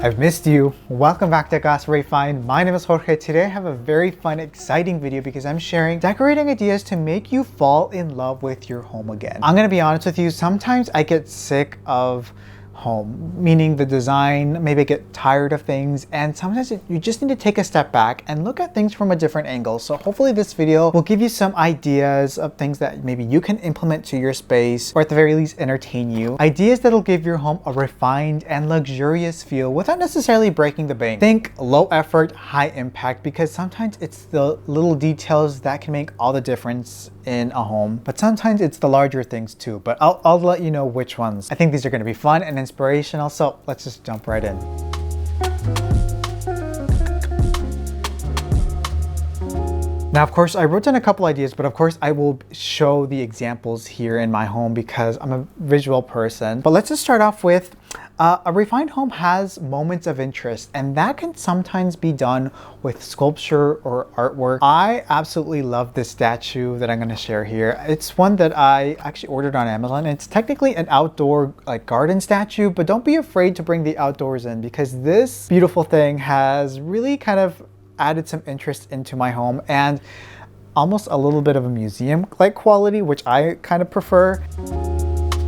I've missed you. Welcome back to Casa Refined. My name is Jorge. Today I have a very fun, exciting video because I'm sharing decorating ideas to make you fall in love with your home again. I'm gonna be honest with you, sometimes I get sick of home, meaning the design, maybe I get tired of things, and sometimes you just need to take a step back and look at things from a different angle. So hopefully this video will give you some ideas of things that maybe you can implement to your space, or at the very least entertain you. Ideas that'll give your home a refined and luxurious feel without necessarily breaking the bank. Think low effort, high impact, because sometimes it's the little details that can make all the difference in a home, but sometimes it's the larger things too. But I'll let you know which ones. I think these are going to be fun and inspirational, so let's just jump right in. Now, of course, I wrote down a couple ideas, but of course I will show the examples here in my home because I'm a visual person. But let's just start off with a refined home has moments of interest, and that can sometimes be done with sculpture or artwork. I absolutely love this statue that I'm going to share here. It's one that I actually ordered on Amazon. It's technically an outdoor garden statue, but don't be afraid to bring the outdoors in because this beautiful thing has really kind of added some interest into my home and almost a little bit of a museum-like quality, which I kind of prefer.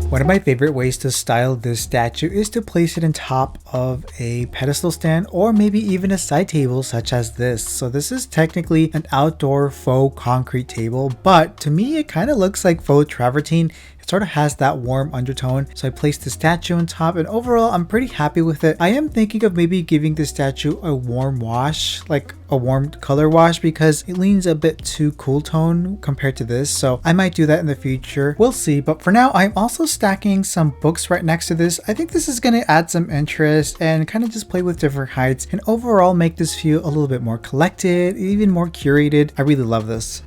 One of my favorite ways to style this statue is to place it on top of a pedestal stand or maybe even a side table such as this. So this is technically an outdoor faux concrete table, but to me it kind of looks like faux travertine. It sort of has that warm undertone. So I placed the statue on top and overall I'm pretty happy with it. I am thinking of maybe giving the statue a warm wash, like a warm color wash, because it leans a bit too cool tone compared to this. So I might do that in the future. We'll see. But for now, I'm also stacking some books right next to this. I think this is going to add some interest and kind of just play with different heights and overall make this feel a little bit more collected, even more curated. I really love this.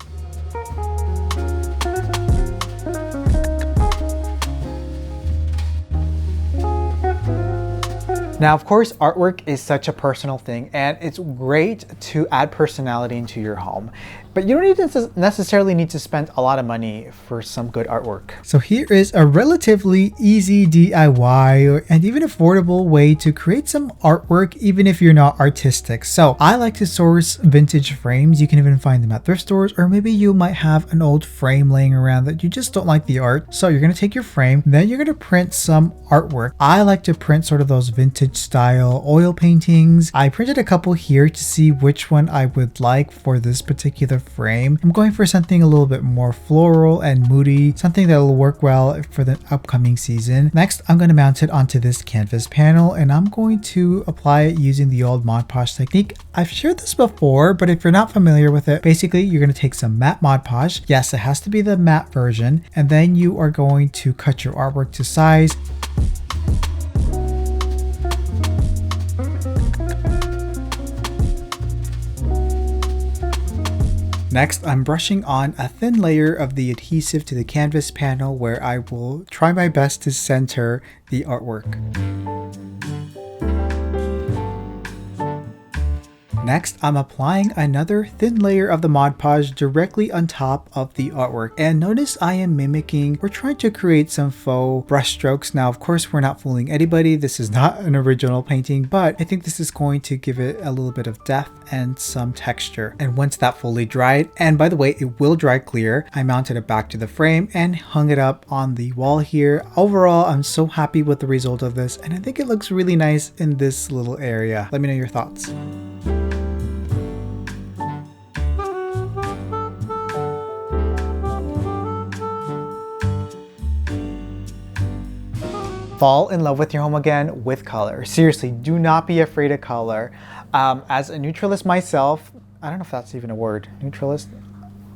Now, of course, artwork is such a personal thing and it's great to add personality into your home, but you don't necessarily need to spend a lot of money for some good artwork. So here is a relatively easy DIY and even affordable way to create some artwork even if you're not artistic. So I like to source vintage frames. You can even find them at thrift stores, or maybe you might have an old frame laying around that you just don't like the art. So you're going to take your frame, then you're going to print some artwork. I like to print sort of those vintage style oil paintings. I printed a couple here to see which one I would like for this particular frame. I'm going for something a little bit more floral and moody, something that will work well for the upcoming season. Next, I'm going to mount it onto this canvas panel and I'm going to apply it using the old Mod Podge technique. I've shared this before, but if you're not familiar with it, basically you're going to take some matte Mod Podge. Yes, it has to be the matte version, and then you are going to cut your artwork to size. Next, I'm brushing on a thin layer of the adhesive to the canvas panel where I will try my best to center the artwork. Next, I'm applying another thin layer of the Mod Podge directly on top of the artwork. And notice I am mimicking or trying to create some faux brush strokes. Now, of course, we're not fooling anybody. This is not an original painting, but I think this is going to give it a little bit of depth and some texture. And once that fully dried, and by the way, it will dry clear, I mounted it back to the frame and hung it up on the wall here. Overall, I'm so happy with the result of this, and I think it looks really nice in this little area. Let me know your thoughts. Fall in love with your home again with color. Seriously, do not be afraid of color. As a neutralist myself, I don't know if that's even a word, neutralist.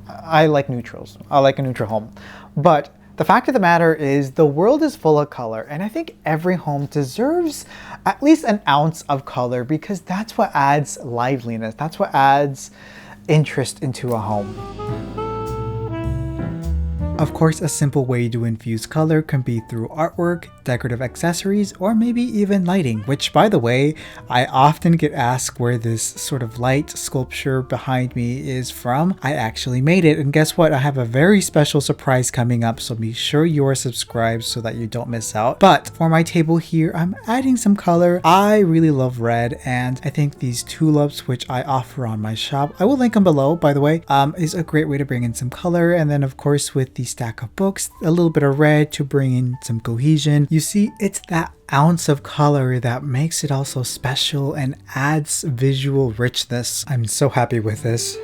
I like neutrals. I like a neutral home. But the fact of the matter is the world is full of color, and I think every home deserves at least an ounce of color because that's what adds liveliness. That's what adds interest into a home. Of course, a simple way to infuse color can be through artwork, decorative accessories, or maybe even lighting, which, by the way, I often get asked where this sort of light sculpture behind me is from. I actually made it, and guess what? I have a very special surprise coming up, so be sure you are subscribed so that you don't miss out. But for my table here, I'm adding some color. I really love red, and I think these tulips, which I offer on my shop, I will link them below, by the way, is a great way to bring in some color. And then, of course, with the stack of books, a little bit of red to bring in some cohesion. You see, it's that ounce of color that makes it also special and adds visual richness. I'm so happy with this.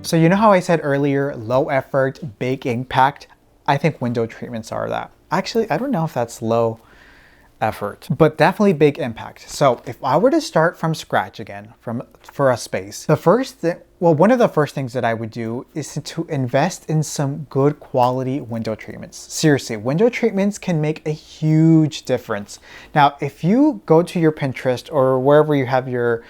So you know how I said earlier, low effort, big impact? I think window treatments are that. Actually, I don't know if that's low effort, but definitely big impact. So if I were to start from scratch again, for a space, one of the first things that I would do is to invest in some good quality window treatments. Seriously, window treatments can make a huge difference. Now, if you go to your Pinterest or wherever you have your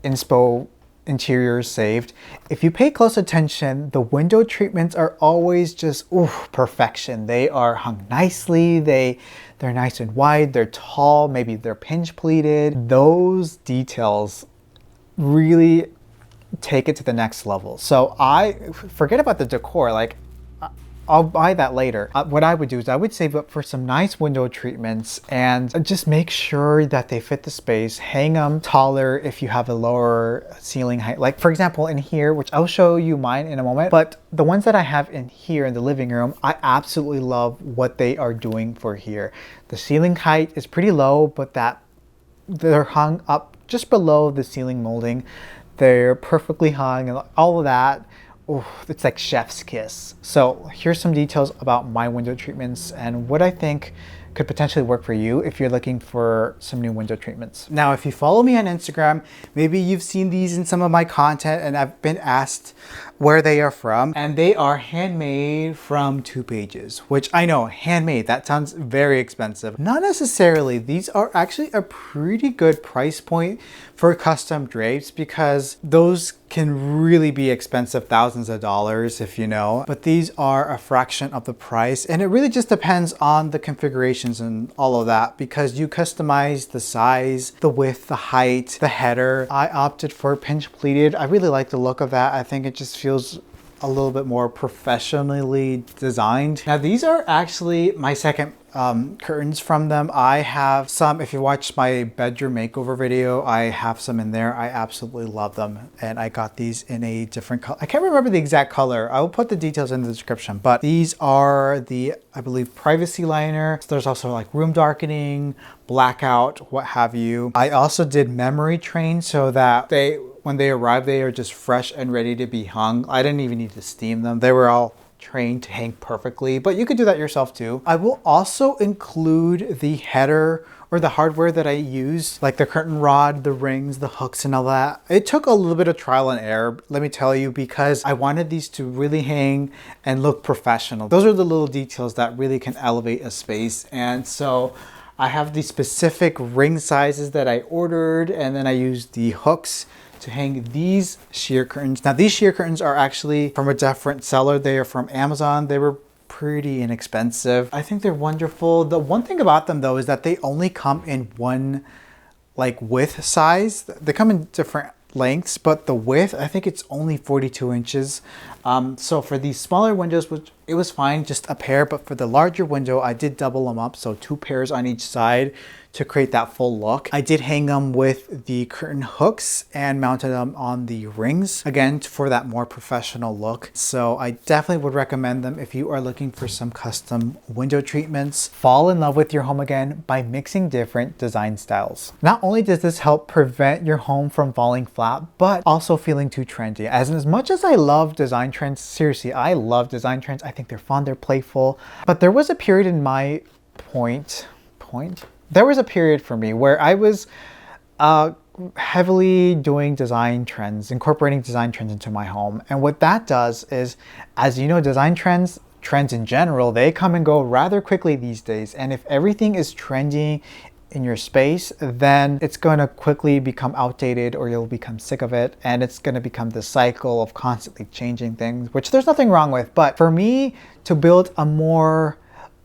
inspo interiors saved, if you pay close attention, the window treatments are always just perfection. They are hung nicely, they're nice and wide, they're tall, maybe they're pinch pleated. Those details really take it to the next level. So I forget about the decor, like I'll buy that later. What I would do is I would save up for some nice window treatments and just make sure that they fit the space. Hang them taller if you have a lower ceiling height. Like for example, in here, which I'll show you mine in a moment, but the ones that I have in here in the living room, I absolutely love what they are doing for here. The ceiling height is pretty low, but they're hung up just below the ceiling molding. They're perfectly hung and all of that. Oh, it's like chef's kiss. So here's some details about my window treatments and what I think could potentially work for you if you're looking for some new window treatments. Now, if you follow me on Instagram, maybe you've seen these in some of my content and I've been asked where they are from, and they are handmade from 2 pages, which I know, handmade, that sounds very expensive. Not necessarily. These are actually a pretty good price point for custom drapes because those can really be expensive, thousands of dollars if you know, but these are a fraction of the price, and it really just depends on the configurations and all of that because you customize the size, the width, the height, the header. I opted for pinch pleated. I really like the look of that. I think it just feels a little bit more professionally designed. Now these are actually my second curtains from them. I have some, if you watch my bedroom makeover video, I have some in there. I absolutely love them. And I got these in a different color. I can't remember the exact color. I will put the details in the description, but these are the, I believe, privacy liner. So there's also like room darkening, blackout, what have you. I also did memory train so that when they arrive, they are just fresh and ready to be hung. I didn't even need to steam them. They were all trained to hang perfectly, but you could do that yourself too. I will also include the header or the hardware that I use, like the curtain rod, the rings, the hooks and all that. It took a little bit of trial and error, let me tell you, because I wanted these to really hang and look professional. Those are the little details that really can elevate a space. And so I have the specific ring sizes that I ordered, and then I used the hooks to hang these sheer curtains. Now these sheer curtains are actually from a different seller. They are from Amazon. They were pretty inexpensive. I think they're wonderful. The one thing about them though is that they only come in one like width size. They come in different lengths, but the width, I think it's only 42 inches. So for these smaller windows, which it was fine, just a pair, but for the larger window, I did double them up. So 2 pairs on each side to create that full look. I did hang them with the curtain hooks and mounted them on the rings, again, for that more professional look. So I definitely would recommend them if you are looking for some custom window treatments. Fall in love with your home again by mixing different design styles. Not only does this help prevent your home from falling flat, but also feeling too trendy. As much as I love design trends, seriously, I love design trends. I think they're fun, they're playful. But there was a period in my there was a period for me where I was heavily doing design trends, incorporating design trends into my home. And what that does is, as you know, design trends in general, they come and go rather quickly these days. And if everything is trending in your space, then it's going to quickly become outdated or you'll become sick of it. And it's going to become this cycle of constantly changing things, which there's nothing wrong with. But for me to build a more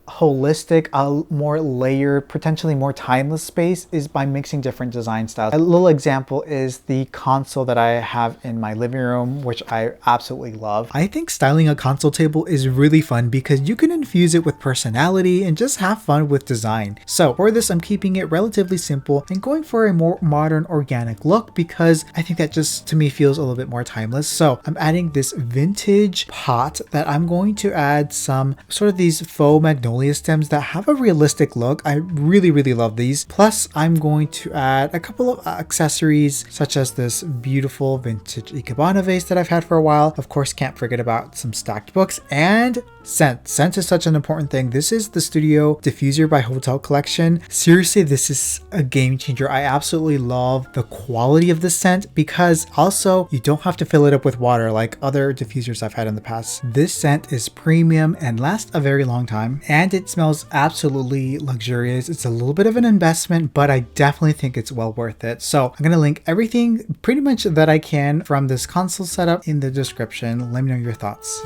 holistic, a more layered, potentially more timeless space is by mixing different design styles. A little example is the console that I have in my living room, which I absolutely love. I think styling a console table is really fun because you can infuse it with personality and just have fun with design. So for this, I'm keeping it relatively simple and going for a more modern organic look because I think that just to me feels a little bit more timeless. So I'm adding this vintage pot that I'm going to add some sort of these faux magnolia stems that have a realistic look. I really love these. Plus I'm going to add a couple of accessories such as this beautiful vintage Ikebana vase that I've had for a while. Of course, can't forget about some stacked books and scent. Scent is such an important thing. This is the Studio Diffuser by Hotel Collection. Seriously, this is a game changer. I absolutely love the quality of the scent because also you don't have to fill it up with water like other diffusers I've had in the past. This scent is premium and lasts a very long time, and it smells absolutely luxurious. It's a little bit of an investment, but I definitely think it's well worth it. So I'm going to link everything pretty much that I can from this console setup in the description. Let me know your thoughts.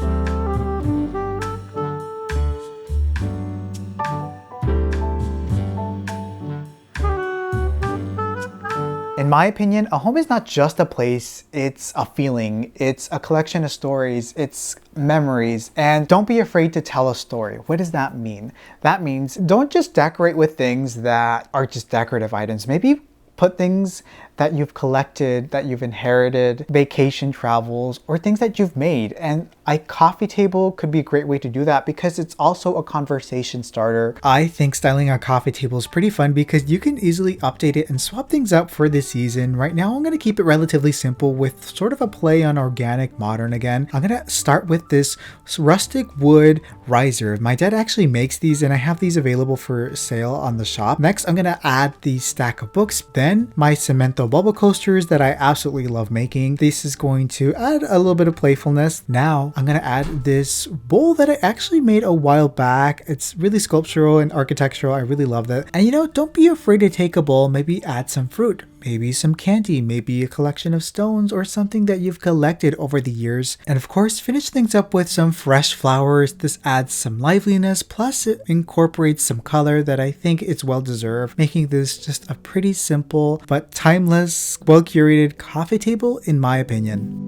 In my opinion, a home is not just a place, it's a feeling, it's a collection of stories, it's memories, and don't be afraid to tell a story. What does that mean? That means don't just decorate with things that are just decorative items. Maybe put things that you've collected, that you've inherited, vacation travels, or things that you've made. And a coffee table could be a great way to do that because it's also a conversation starter. I think styling a coffee table is pretty fun because you can easily update it and swap things up for this season. Right now, I'm going to keep it relatively simple with sort of a play on organic modern again. I'm going to start with this rustic wood riser. My dad actually makes these and I have these available for sale on the shop. Next, I'm going to add the stack of books, then my cemento bubble coasters that I absolutely love making. This is going to add a little bit of playfulness. Now I'm going to add this bowl that I actually made a while back. It's really sculptural and architectural. I really love that. And you know, don't be afraid to take a bowl, maybe add some fruit, maybe some candy, maybe a collection of stones or something that you've collected over the years. And of course, finish things up with some fresh flowers. This adds some liveliness, plus it incorporates some color that I think it's well deserved, making this just a pretty simple but timeless, well curated coffee table in my opinion.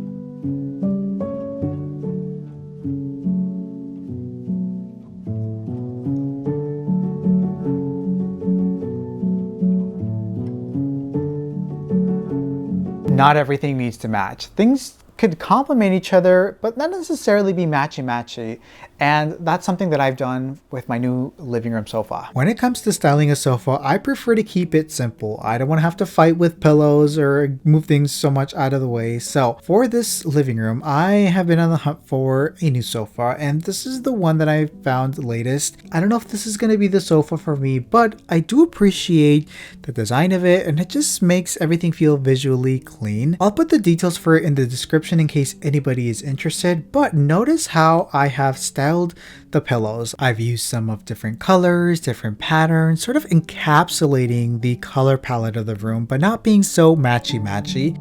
Not everything needs to match. Things could complement each other, but not necessarily be matchy-matchy. And that's something that I've done with my new living room sofa. When it comes to styling a sofa, I prefer to keep it simple. I don't want to have to fight with pillows or move things so much out of the way. So for this living room, I have been on the hunt for a new sofa, and this is the one that I found latest. I don't know if this is going to be the sofa for me, but I do appreciate the design of it, and it just makes everything feel visually clean. I'll put the details for it in the description in case anybody is interested, but notice how I have styled the pillows. I've used some of different colors, different patterns, sort of encapsulating the color palette of the room, but not being so matchy-matchy.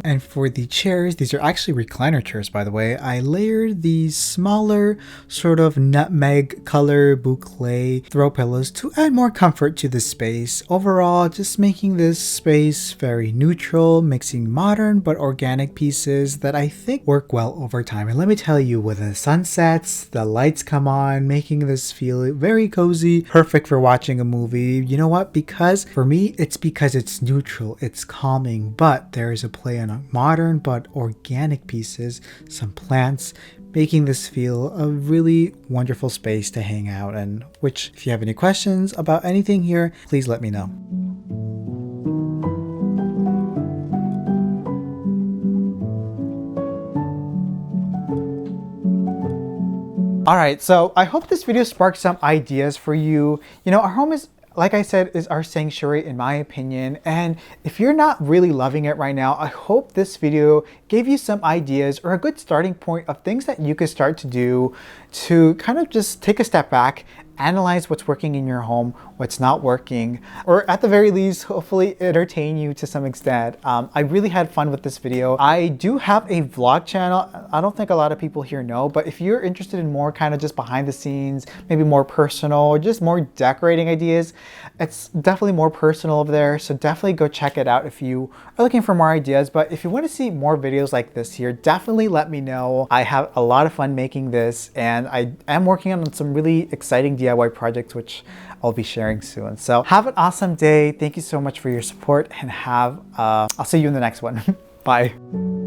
And for the chairs, these are actually recliner chairs, by the way. I layered these smaller sort of nutmeg color boucle throw pillows to add more comfort to the space. Overall, just making this space very neutral, mixing modern but organic pieces that I think work well over time. And let me tell you, when the sun sets, the lights come on, making this feel very cozy, perfect for watching a movie. You know what? Because for me, it's because it's neutral, it's calming, but there is a play on modern but organic pieces, some plants, making this feel a really wonderful space to hang out in. Which, if you have any questions about anything here, please let me know. Alright, so I hope this video sparked some ideas for you. You know, our home is, like I said, is our sanctuary in my opinion, and if you're not really loving it right now, I hope this video gave you some ideas or a good starting point of things that you could start to do to kind of just take a step back analyze what's working in your home, what's not working, or at the very least, hopefully entertain you to some extent. I really had fun with this video. I do have a vlog channel. I don't think a lot of people here know, but if you're interested in more kind of just behind the scenes, maybe more personal, or just more decorating ideas, it's definitely more personal over there. So definitely go check it out if you are looking for more ideas. But if you want to see more videos like this here, definitely let me know. I have a lot of fun making this, and I am working on some really exciting DIY projects, which I'll be sharing soon. So have an awesome day. Thank you so much for your support, and I'll see you in the next one. Bye.